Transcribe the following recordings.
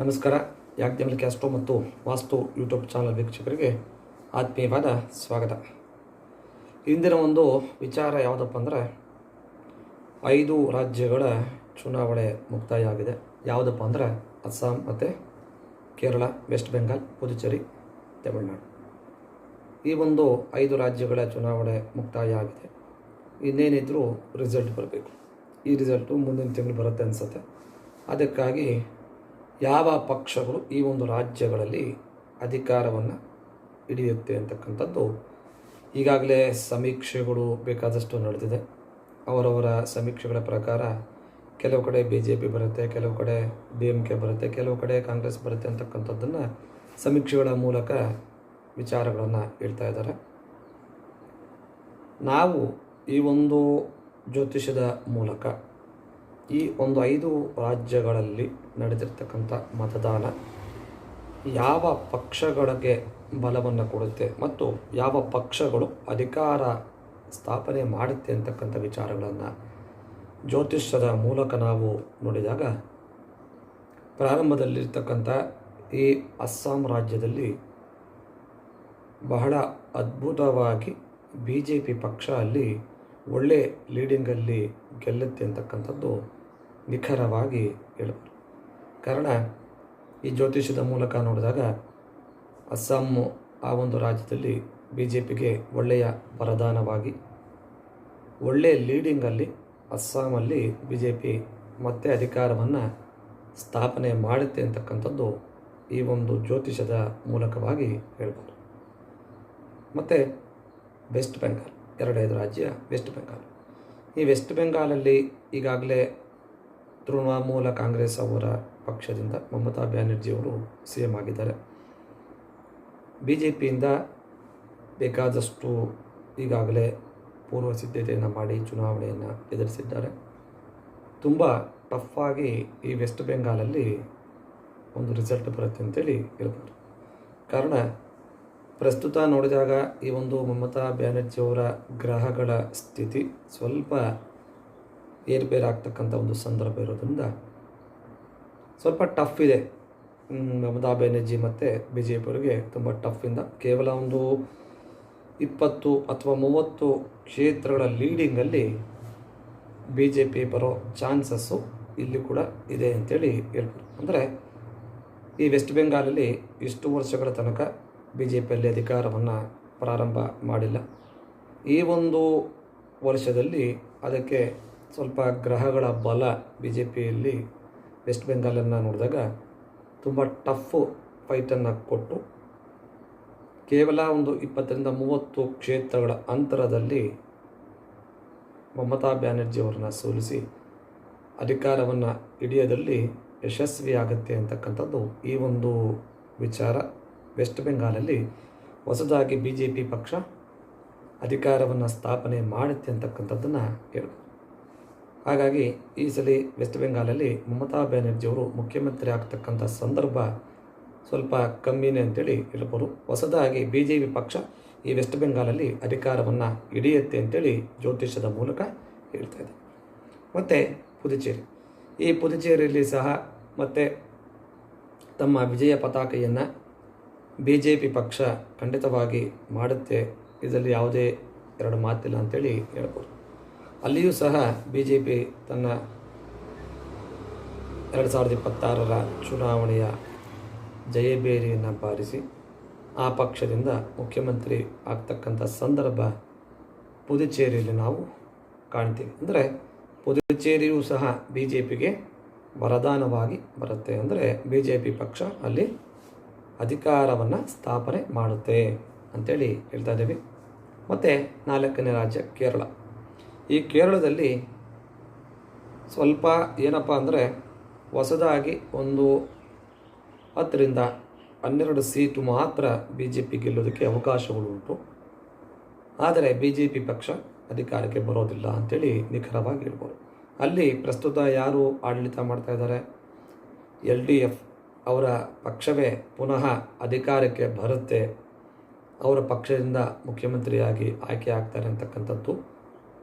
ನಮಸ್ಕಾರ. ಯಾಜ್ಞವಲ್ಕ್ಯ ಕ್ಯಾಸ್ಟ್ರೋ ಮತ್ತು ವಾಸ್ತು YouTube channel ವೀಕ್ಷಕರಿಗೆ ಆತ್ಮೀಯವಾದ ಸ್ವಾಗತ. ಇಂದಿನ ಒಂದು ವಿಚಾರ ಯಾವುದಪ್ಪ ಅಂದರೆ 5 ರಾಜ್ಯಗಳ ಚುನಾವಣೆ ಮುಕ್ತಾಯ ಆಗಿದೆ. ಯಾವುದಪ್ಪ ಅಂದರೆ ಅಸ್ಸಾಂ ಮತ್ತು ಕೇರಳ, ವೆಸ್ಟ್ ಬೆಂಗಾಲ್, ಪುದುಚೇರಿ, ತಮಿಳುನಾಡು. ಈ ಒಂದು 5 ರಾಜ್ಯಗಳ ಚುನಾವಣೆ ಮುಕ್ತಾಯ ಆಗಿದೆ. ಇನ್ನೇನಿದ್ರೂ ರಿಸಲ್ಟ್ ಬರಬೇಕು. ಈ ರಿಸಲ್ಟು ಮುಂದಿನ ತಿಂಗಳು ಬರುತ್ತೆ ಅನಿಸುತ್ತೆ. ಅದಕ್ಕಾಗಿ ಯಾವ ಪಕ್ಷಗಳು ಈ ಒಂದು ರಾಜ್ಯಗಳಲ್ಲಿ ಅಧಿಕಾರವನ್ನು ಹಿಡಿಯುತ್ತೆ ಅಂತಕ್ಕಂಥದ್ದು ಈಗಾಗಲೇ ಸಮೀಕ್ಷೆಗಳು ಬೇಕಾದಷ್ಟು ನಡೆದಿದೆ. ಅವರವರ ಸಮೀಕ್ಷೆಗಳ ಪ್ರಕಾರ ಕೆಲವು ಕಡೆ BJP ಬರುತ್ತೆ, ಕೆಲವು ಕಡೆ DMK ಬರುತ್ತೆ, ಕೆಲವು ಕಡೆ ಕಾಂಗ್ರೆಸ್ ಬರುತ್ತೆ ಅಂತಕ್ಕಂಥದ್ದನ್ನು ಸಮೀಕ್ಷೆಗಳ ಮೂಲಕ ವಿಚಾರಗಳನ್ನು ಹೇಳ್ತಾ ಇದ್ದಾರೆ. ನಾವು ಈ ಒಂದು ಜ್ಯೋತಿಷದ ಮೂಲಕ ಈ ಒಂದು 5 ರಾಜ್ಯಗಳಲ್ಲಿ ನಡೆದಿರ್ತಕ್ಕಂಥ ಮತದಾನ ಯಾವ ಪಕ್ಷಗಳಿಗೆ ಬಲವನ್ನು ಕೊಡುತ್ತೆ ಮತ್ತು ಯಾವ ಪಕ್ಷಗಳು ಅಧಿಕಾರ ಸ್ಥಾಪನೆ ಮಾಡುತ್ತೆ ಅಂತಕ್ಕಂಥ ವಿಚಾರಗಳನ್ನು ಜ್ಯೋತಿಷ್ಯದ ಮೂಲಕ ನಾವು ನೋಡಿದಾಗ, ಪ್ರಾರಂಭದಲ್ಲಿರ್ತಕ್ಕಂಥ ಈ ಅಸ್ಸಾಂ ರಾಜ್ಯದಲ್ಲಿ ಬಹಳ ಅದ್ಭುತವಾಗಿ BJP ಪಕ್ಷ ಅಲ್ಲಿ ಒಳ್ಳೆ ಲೀಡಿಂಗಲ್ಲಿ ಗೆಲ್ಲುತ್ತೆ ಅಂತಕ್ಕಂಥದ್ದು ನಿಖರವಾಗಿ ಹೇಳಬಹುದು. ಕಾರಣ, ಈ ಜ್ಯೋತಿಷದ ಮೂಲಕ ನೋಡಿದಾಗ ಅಸ್ಸಾಂ ಆ ಒಂದು ರಾಜ್ಯದಲ್ಲಿ BJPಗೆ ಒಳ್ಳೆಯ ವರದಾನವಾಗಿ ಒಳ್ಳೆಯ ಲೀಡಿಂಗಲ್ಲಿ ಅಸ್ಸಾಮಲ್ಲಿ BJP ಮತ್ತೆ ಅಧಿಕಾರವನ್ನು ಸ್ಥಾಪನೆ ಮಾಡುತ್ತೆ ಅಂತಕ್ಕಂಥದ್ದು ಈ ಒಂದು ಜ್ಯೋತಿಷದ ಮೂಲಕವಾಗಿ ಹೇಳ್ಬೋದು. ಮತ್ತು ವೆಸ್ಟ್ ಬೆಂಗಾಲ್, 2 ರಾಜ್ಯ ವೆಸ್ಟ್ ಬೆಂಗಾಲ್. ಈ ವೆಸ್ಟ್ ಬೆಂಗಾಲಲ್ಲಿ ಈಗಾಗಲೇ ತೃಣಮೂಲ ಕಾಂಗ್ರೆಸ್ ಅವರ ಪಕ್ಷದಿಂದ ಮಮತಾ ಬ್ಯಾನರ್ಜಿಯವರು CM ಆಗಿದ್ದಾರೆ. BJPಯಿಂದ ಬೇಕಾದಷ್ಟು ಈಗಾಗಲೇ ಪೂರ್ವ ಸಿದ್ಧತೆಯನ್ನು ಮಾಡಿ ಚುನಾವಣೆಯನ್ನು ಎದುರಿಸಿದ್ದಾರೆ. ತುಂಬ ಟಫಾಗಿ ಈ ವೆಸ್ಟ್ ಬೆಂಗಾಲಲ್ಲಿ ಒಂದು ರಿಸಲ್ಟ್ ಬರುತ್ತೆ ಅಂತೇಳಿ ಹೇಳ್ಬೋದು. ಕಾರಣ, ಪ್ರಸ್ತುತ ನೋಡಿದಾಗ ಈ ಒಂದು ಮಮತಾ ಬ್ಯಾನರ್ಜಿಯವರ ಗ್ರಹಗಳ ಸ್ಥಿತಿ ಸ್ವಲ್ಪ ಏರುಪೇರಾಗ್ತಕ್ಕಂಥ ಒಂದು ಸಂದರ್ಭ ಇರೋದ್ರಿಂದ ಸ್ವಲ್ಪ ಟಫ್ ಇದೆ. ಮಮತಾ ಬ್ಯಾನರ್ಜಿ ಮತ್ತು BJP ಅವರಿಗೆ ತುಂಬ ಟಫಿಂದ ಕೇವಲ ಒಂದು 20 ಅಥವಾ 30 ಕ್ಷೇತ್ರಗಳ ಲೀಡಿಂಗಲ್ಲಿ BJP ಬರೋ ಚಾನ್ಸಸ್ಸು ಇಲ್ಲಿ ಕೂಡ ಇದೆ ಅಂತೇಳಿ ಹೇಳ್ಬೋದು. ಅಂದರೆ ಈ ವೆಸ್ಟ್ ಬೆಂಗಾಲಲ್ಲಿ ಇಷ್ಟು ವರ್ಷಗಳ ತನಕ BJPಯಲ್ಲಿ ಅಧಿಕಾರವನ್ನು ಪ್ರಾರಂಭ ಮಾಡಿಲ್ಲ. ಈ ಒಂದು ವರ್ಷದಲ್ಲಿ ಅದಕ್ಕೆ ಸ್ವಲ್ಪ ಗ್ರಹಗಳ ಬಲ BJPಯಲ್ಲಿ ವೆಸ್ಟ್ ಬೆಂಗಾಲನ್ನು ನೋಡಿದಾಗ ತುಂಬ ಟಫ್ ಫೈಟನ್ನು ಕೊಟ್ಟು ಕೇವಲ ಒಂದು 20ರಿಂದ 30 ಕ್ಷೇತ್ರಗಳ ಅಂತರದಲ್ಲಿ ಮಮತಾ ಬ್ಯಾನರ್ಜಿಯವರನ್ನ ಸೋಲಿಸಿ ಅಧಿಕಾರವನ್ನು ಹಿಡಿಯೋದಲ್ಲಿ ಯಶಸ್ವಿಯಾಗುತ್ತೆ ಅಂತಕ್ಕಂಥದ್ದು ಈ ಒಂದು ವಿಚಾರ. ವೆಸ್ಟ್ ಬೆಂಗಾಲಲ್ಲಿ ಹೊಸದಾಗಿ BJP ಪಕ್ಷ ಅಧಿಕಾರವನ್ನು ಸ್ಥಾಪನೆ ಮಾಡುತ್ತೆ ಅಂತಕ್ಕಂಥದ್ದನ್ನು ಹೇಳ್ಬೋದು. ಹಾಗಾಗಿ ಈ ಸಲ ವೆಸ್ಟ್ ಬೆಂಗಾಲಲ್ಲಿ ಮಮತಾ ಬ್ಯಾನರ್ಜಿಯವರು ಮುಖ್ಯಮಂತ್ರಿ ಆಗ್ತಕ್ಕಂಥ ಸಂದರ್ಭ ಸ್ವಲ್ಪ ಕಮ್ಮಿನೇ ಅಂತೇಳಿ ಹೇಳ್ಬೋದು. ಹೊಸದಾಗಿ BJP ಪಕ್ಷ ಈ ವೆಸ್ಟ್ ಬೆಂಗಾಲಲ್ಲಿ ಅಧಿಕಾರವನ್ನು ಹಿಡಿಯುತ್ತೆ ಅಂತೇಳಿ ಜ್ಯೋತಿಷದ ಮೂಲಕ ಹೇಳ್ತಾ ಇದೆ. ಮತ್ತು ಪುದುಚೇರಿ, ಈ ಪುದುಚೇರಿಯಲ್ಲಿ ಸಹ ಮತ್ತೆ ತಮ್ಮ ವಿಜಯ ಪತಾಕೆಯನ್ನು BJP ಪಕ್ಷ ಖಂಡಿತವಾಗಿ ಮಾಡುತ್ತೆ. ಇದರಲ್ಲಿ ಯಾವುದೇ 2 ಮಾತಿಲ್ಲ ಅಂತೇಳಿ ಹೇಳ್ಬೋದು. ಅಲ್ಲಿಯೂ ಸಹ BJP ತನ್ನ 2026ರ ಚುನಾವಣೆಯ ಜಯಬೇರಿಯನ್ನು ಬಾರಿಸಿ ಆ ಪಕ್ಷದಿಂದ ಮುಖ್ಯಮಂತ್ರಿ ಆಗ್ತಕ್ಕಂಥ ಸಂದರ್ಭ ಪುದುಚೇರಿಯಲ್ಲಿ ನಾವು ಕಾಣ್ತೀವಿ. ಅಂದರೆ ಪುದುಚೇರಿಯೂ ಸಹ BJPಗೆ ವರದಾನವಾಗಿ ಬರುತ್ತೆ. ಅಂದರೆ BJP ಪಕ್ಷ ಅಲ್ಲಿ ಅಧಿಕಾರವನ್ನು ಸ್ಥಾಪನೆ ಮಾಡುತ್ತೆ ಅಂಥೇಳಿ ಹೇಳ್ತಾ ಇದ್ದೀವಿ. ಮತ್ತು 4ನೇ ರಾಜ್ಯ ಕೇರಳ. ಈ ಕೇರಳದಲ್ಲಿ ಸ್ವಲ್ಪ ಏನಪ್ಪ ಅಂದರೆ ಹೊಸದಾಗಿ ಒಂದು 10ರಿಂದ 12 ಸೀಟು ಮಾತ್ರ BJP ಗೆಲ್ಲೋದಕ್ಕೆ ಅವಕಾಶಗಳುಂಟು. ಆದರೆ BJP ಪಕ್ಷ ಅಧಿಕಾರಕ್ಕೆ ಬರೋದಿಲ್ಲ ಅಂಥೇಳಿ ನಿಖರವಾಗಿ ಹೇಳ್ಬೋದು. ಅಲ್ಲಿ ಪ್ರಸ್ತುತ ಯಾರು ಆಡಳಿತ ಮಾಡ್ತಾ ಇದ್ದಾರೆ, LDF ಅವರ ಪಕ್ಷವೇ ಪುನಃ ಅಧಿಕಾರಕ್ಕೆ ಬರುತ್ತೆ, ಅವರ ಪಕ್ಷದಿಂದ ಮುಖ್ಯಮಂತ್ರಿಯಾಗಿ ಆಯ್ಕೆ ಆಗ್ತಾರೆ ಅಂತಕ್ಕಂಥದ್ದು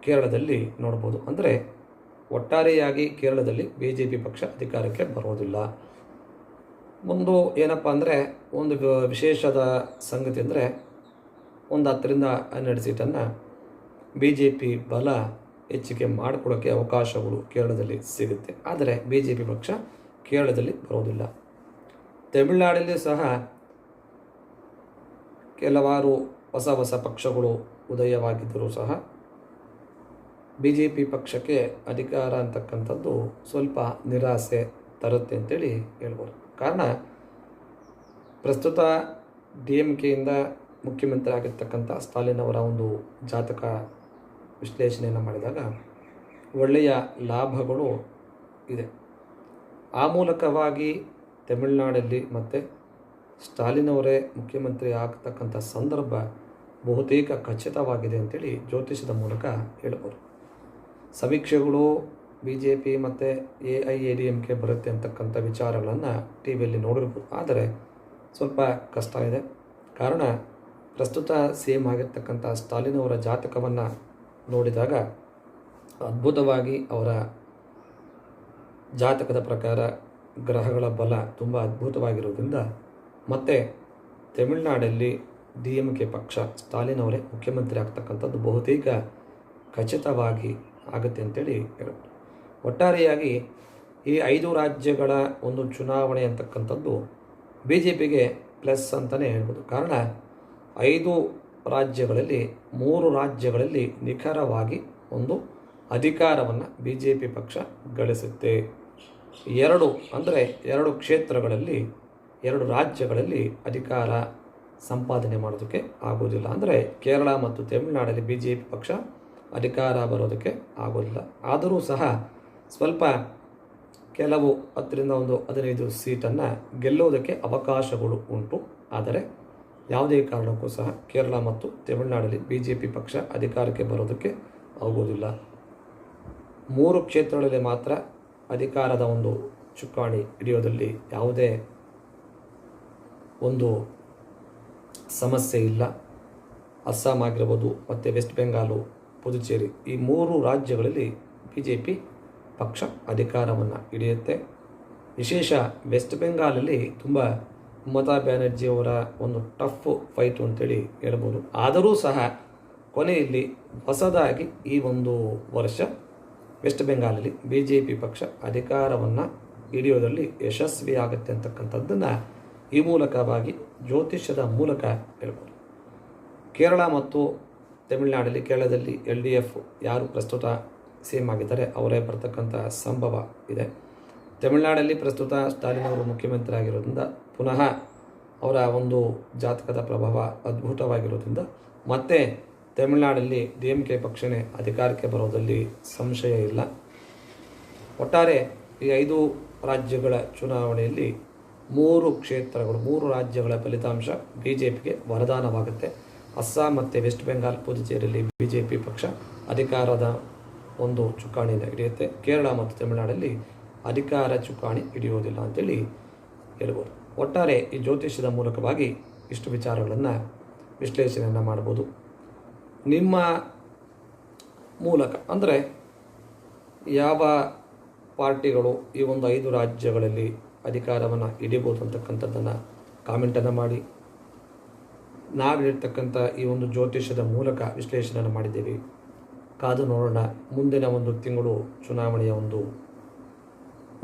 ಕೇರಳದಲ್ಲಿ ನೋಡ್ಬೋದು. ಅಂದರೆ ಒಟ್ಟಾರೆಯಾಗಿ ಕೇರಳದಲ್ಲಿ BJP ಪಕ್ಷ ಅಧಿಕಾರಕ್ಕೆ ಬರೋದಿಲ್ಲ. ಒಂದು ಏನಪ್ಪ ಅಂದರೆ ಒಂದು ವಿಶೇಷದ ಸಂಗತಿ ಅಂದರೆ ಒಂದು 10ರಿಂದ 12 ಸೀಟನ್ನು ಬಿ ಜೆ ಪಿ ಬಲ ಹೆಚ್ಚಿಗೆ ಮಾಡಿಕೊಡೋಕ್ಕೆ ಅವಕಾಶಗಳು ಕೇರಳದಲ್ಲಿ ಸಿಗುತ್ತೆ. ಆದರೆ ಬಿ ಜೆ ಪಿ ಪಕ್ಷ ಕೇರಳದಲ್ಲಿ ಬರೋದಿಲ್ಲ. ತಮಿಳುನಾಡಲ್ಲಿ ಸಹ ಕೆಲವಾರು ಹೊಸ ಪಕ್ಷಗಳು ಉದಯವಾಗಿದ್ದರೂ ಸಹ ಬಿ ಜೆ ಪಿ ಪಕ್ಷಕ್ಕೆ ಅಧಿಕಾರ ಅಂತಕ್ಕಂಥದ್ದು ಸ್ವಲ್ಪ ನಿರಾಸೆ ತರುತ್ತೆ ಅಂತೇಳಿ ಹೇಳ್ಬೋದು. ಕಾರಣ ಪ್ರಸ್ತುತ ಡಿ ಎಮ್ ಕೆಯಿಂದ ಮುಖ್ಯಮಂತ್ರಿ ಆಗಿರ್ತಕ್ಕಂಥ ಸ್ಟಾಲಿನ್ ಅವರ ಒಂದು ಜಾತಕ ವಿಶ್ಲೇಷಣೆಯನ್ನು ಮಾಡಿದಾಗ ಒಳ್ಳೆಯ ಲಾಭಗಳು ಇದೆ. ಆ ಮೂಲಕವಾಗಿ ತಮಿಳುನಾಡಲ್ಲಿ ಮತ್ತು ಸ್ಟಾಲಿನ್ ಅವರೇ ಮುಖ್ಯಮಂತ್ರಿ ಆಗ್ತಕ್ಕಂಥ ಸಂದರ್ಭ ಬಹುತೇಕ ಖಚಿತವಾಗಿದೆ ಅಂತೇಳಿ ಜ್ಯೋತಿಷದ ಮೂಲಕ ಹೇಳ್ಬೋದು. ಸಮೀಕ್ಷೆಗಳು ಬಿ ಜೆ ಪಿ ಮತ್ತು AIADMK ಬರುತ್ತೆ ಅಂತಕ್ಕಂಥ ವಿಚಾರಗಳನ್ನು ಟಿ ವಿಯಲ್ಲಿ ನೋಡಿರ್ಬೋದು. ಆದರೆ ಸ್ವಲ್ಪ ಕಷ್ಟ ಇದೆ. ಕಾರಣ ಪ್ರಸ್ತುತ CM ಆಗಿರ್ತಕ್ಕಂಥ ಸ್ಟಾಲಿನ್ ಅವರ ಜಾತಕವನ್ನು ನೋಡಿದಾಗ ಅದ್ಭುತವಾಗಿ ಅವರ ಜಾತಕದ ಪ್ರಕಾರ ಗ್ರಹಗಳ ಬಲ ತುಂಬ ಅದ್ಭುತವಾಗಿರೋದ್ರಿಂದ ಮತ್ತು ತಮಿಳುನಾಡಲ್ಲಿ DMK ಪಕ್ಷ ಸ್ಟಾಲಿನ್ ಅವರೇ ಮುಖ್ಯಮಂತ್ರಿ ಆಗ್ತಕ್ಕಂಥದ್ದು ಬಹುತೇಕ ಖಚಿತವಾಗಿ ಆಗುತ್ತೆ ಅಂತೇಳಿ ಹೇಳ್ಬೋದು. ಒಟ್ಟಾರೆಯಾಗಿ ಈ 5 ರಾಜ್ಯಗಳ ಒಂದು ಚುನಾವಣೆ ಅಂತಕ್ಕಂಥದ್ದು ಬಿ ಜೆ ಪಿಗೆ ಪ್ಲಸ್ ಅಂತಲೇ ಹೇಳ್ಬೋದು. ಕಾರಣ 5 ರಾಜ್ಯಗಳಲ್ಲಿ 3 ರಾಜ್ಯಗಳಲ್ಲಿ ನಿಖರವಾಗಿ ಒಂದು ಅಧಿಕಾರವನ್ನು ಬಿ ಜೆ ಪಿ ಪಕ್ಷ ಗಳಿಸುತ್ತೆ. 2 ಕ್ಷೇತ್ರಗಳಲ್ಲಿ 2 ರಾಜ್ಯಗಳಲ್ಲಿ ಅಧಿಕಾರ ಸಂಪಾದನೆ ಮಾಡೋದಕ್ಕೆ ಆಗೋದಿಲ್ಲ. ಅಂದರೆ ಕೇರಳ ಮತ್ತು ತಮಿಳುನಾಡಲ್ಲಿ ಬಿ ಜೆ ಪಿ ಪಕ್ಷ ಅಧಿಕಾರ ಬರೋದಕ್ಕೆ ಆಗೋದಿಲ್ಲ. ಆದರೂ ಸಹ ಸ್ವಲ್ಪ ಕೆಲವು 10ರಿಂದ 15 ಸೀಟನ್ನು ಗೆಲ್ಲೋದಕ್ಕೆ ಅವಕಾಶಗಳು ಉಂಟು. ಆದರೆ ಯಾವುದೇ ಕಾರಣಕ್ಕೂ ಸಹ ಕೇರಳ ಮತ್ತು ತಮಿಳುನಾಡಲ್ಲಿ ಬಿ ಜೆ ಪಿ ಪಕ್ಷ ಅಧಿಕಾರಕ್ಕೆ ಬರೋದಕ್ಕೆ ಆಗೋದಿಲ್ಲ. 3 ಕ್ಷೇತ್ರಗಳಲ್ಲಿ ಮಾತ್ರ ಅಧಿಕಾರದ ಒಂದು ಚುಕ್ಕಾಣಿ ಹಿಡಿಯೋದಲ್ಲಿ ಯಾವುದೇ ಒಂದು ಸಮಸ್ಯೆ ಇಲ್ಲ. ಅಸ್ಸಾಂ ಆಗಿರ್ಬೋದು ಮತ್ತು ವೆಸ್ಟ್ ಬೆಂಗಾಲು, ಪುದುಚೇರಿ ಈ 3 ರಾಜ್ಯಗಳಲ್ಲಿ ಬಿ ಜೆ ಪಿ ಪಕ್ಷ ಅಧಿಕಾರವನ್ನು ಹಿಡಿಯುತ್ತೆ. ವಿಶೇಷ ವೆಸ್ಟ್ ಬೆಂಗಾಲಲ್ಲಿ ತುಂಬ ಮಮತಾ ಬ್ಯಾನರ್ಜಿಯವರ ಒಂದು ಟಫ್ ಫೈಟು ಅಂತೇಳಿ ಹೇಳ್ಬೋದು. ಆದರೂ ಸಹ ಕೊನೆಯಲ್ಲಿ ಹೊಸದಾಗಿ ಈ ಒಂದು ವರ್ಷ ವೆಸ್ಟ್ ಬೆಂಗಾಲಲ್ಲಿ ಬಿ ಜೆ ಪಿ ಪಕ್ಷ ಅಧಿಕಾರವನ್ನು ಹಿಡಿಯೋದರಲ್ಲಿ ಯಶಸ್ವಿಯಾಗುತ್ತೆ ಅಂತಕ್ಕಂಥದ್ದನ್ನು ಈ ಮೂಲಕವಾಗಿ ಜ್ಯೋತಿಷ್ಯದ ಮೂಲಕ ಹೇಳ್ಬೋದು. ಕೇರಳ ಮತ್ತು ತಮಿಳುನಾಡಲ್ಲಿ ಕೇರಳದಲ್ಲಿ LDF ಯಾರು ಪ್ರಸ್ತುತ CM ಆಗಿದ್ದಾರೆ ಅವರೇ ಬರ್ತಕ್ಕಂಥ ಸಂಭವ ಇದೆ. ತಮಿಳುನಾಡಲ್ಲಿ ಪ್ರಸ್ತುತ ಸ್ಟಾಲಿನ್ ಅವರು ಮುಖ್ಯಮಂತ್ರಿ ಆಗಿರೋದ್ರಿಂದ ಪುನಃ ಅವರ ಒಂದು ಜಾತಕದ ಪ್ರಭಾವ ಅದ್ಭುತವಾಗಿರೋದ್ರಿಂದ ಮತ್ತೆ ತಮಿಳುನಾಡಲ್ಲಿ DMK ಪಕ್ಷನೇ ಅಧಿಕಾರಕ್ಕೆ ಬರೋದಲ್ಲಿ ಸಂಶಯ ಇಲ್ಲ. ಒಟ್ಟಾರೆ ಈ 5 ರಾಜ್ಯಗಳ ಚುನಾವಣೆಯಲ್ಲಿ 3 ರಾಜ್ಯಗಳ ಫಲಿತಾಂಶ ಬಿ ಜೆ ಪಿಗೆ ವರದಾನವಾಗುತ್ತೆ. ಅಸ್ಸಾಂ ಮತ್ತು ವೆಸ್ಟ್ ಬೆಂಗಾಲ್, ಪುದುಚೇರಿಯಲ್ಲಿ ಬಿ ಜೆ ಪಿ ಪಕ್ಷ ಅಧಿಕಾರದ ಒಂದು ಚುಕ್ಕಾಣಿಯನ್ನು ಹಿಡಿಯುತ್ತೆ. ಕೇರಳ ಮತ್ತು ತಮಿಳುನಾಡಲ್ಲಿ ಅಧಿಕಾರ ಚುಕ್ಕಾಣಿ ಹಿಡಿಯೋದಿಲ್ಲ ಅಂತೇಳಿ ಹೇಳ್ಬೋದು. ಒಟ್ಟಾರೆ ಈ ಜ್ಯೋತಿಷ್ಯದ ಮೂಲಕವಾಗಿ ಇಷ್ಟು ವಿಚಾರಗಳನ್ನು ವಿಶ್ಲೇಷಣೆಯನ್ನು ಮಾಡ್ಬೋದು. ನಿಮ್ಮ ಮೂಲಕ ಅಂದರೆ ಯಾವ ಪಾರ್ಟಿಗಳು ಈ ಒಂದು 5 ರಾಜ್ಯಗಳಲ್ಲಿ ಅಧಿಕಾರವನ್ನು ಹಿಡಿಬೋದು ಅಂತಕ್ಕಂಥದ್ದನ್ನು ಕಾಮೆಂಟನ್ನು ಮಾಡಿ. ನಾವಿರ್ತಕ್ಕಂಥ ಈ ಒಂದು ಜ್ಯೋತಿಷ್ಯದ ಮೂಲಕ ವಿಶ್ಲೇಷಣೆಯನ್ನು ಮಾಡಿದ್ದೇವೆ. ಕಾದು ನೋಡೋಣ. ಮುಂದಿನ ಒಂದು ತಿಂಗಳು ಚುನಾವಣೆಯ ಒಂದು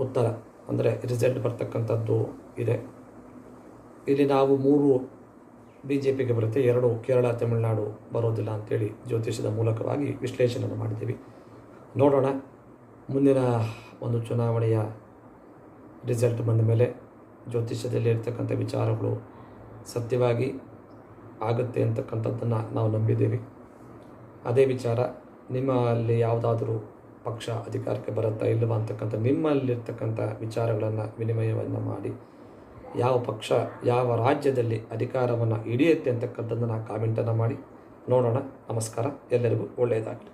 ಉತ್ತರ ಅಂದರೆ ರಿಸಲ್ಟ್ ಬರ್ತಕ್ಕಂಥದ್ದು ಇದೆ. ಇಲ್ಲಿ ನಾವು 3 ಬಿ ಜೆ ಪಿಗೆ ಬರುತ್ತೆ, 2 ಕೇರಳ ತಮಿಳುನಾಡು ಬರೋದಿಲ್ಲ ಅಂಥೇಳಿ ಜ್ಯೋತಿಷ್ಯದ ಮೂಲಕವಾಗಿ ವಿಶ್ಲೇಷಣೆಯನ್ನು ಮಾಡಿದ್ದೀವಿ. ನೋಡೋಣ ಮುಂದಿನ ಒಂದು ಚುನಾವಣೆಯ ರಿಸಲ್ಟ್ ಬಂದ ಮೇಲೆ ಜ್ಯೋತಿಷ್ಯದಲ್ಲಿ ಇರ್ತಕ್ಕಂಥ ವಿಚಾರಗಳು ಸತ್ಯವಾಗಿ ಆಗುತ್ತೆ ಅಂತಕ್ಕಂಥದ್ದನ್ನು ನಾವು ನಂಬಿದ್ದೇವೆ. ಅದೇ ವಿಚಾರ ನಿಮ್ಮಲ್ಲಿ ಯಾವುದಾದ್ರೂ ಪಕ್ಷ ಅಧಿಕಾರಕ್ಕೆ ಬರುತ್ತಾ ಇಲ್ಲವಾ ಅಂತಕ್ಕಂಥ ನಿಮ್ಮಲ್ಲಿರ್ತಕ್ಕಂಥ ವಿಚಾರಗಳನ್ನು ವಿನಿಮಯವನ್ನು ಮಾಡಿ ಯಾವ ಪಕ್ಷ ಯಾವ ರಾಜ್ಯದಲ್ಲಿ ಅಧಿಕಾರವನ್ನು ಹಿಡಿಯುತ್ತೆ ಅಂತಕ್ಕಂಥದ್ದನ್ನು ಕಾಮೆಂಟನ್ನು ಮಾಡಿ. ನೋಡೋಣ. ನಮಸ್ಕಾರ. ಎಲ್ಲರಿಗೂ ಒಳ್ಳೆಯದಾಗಲಿ.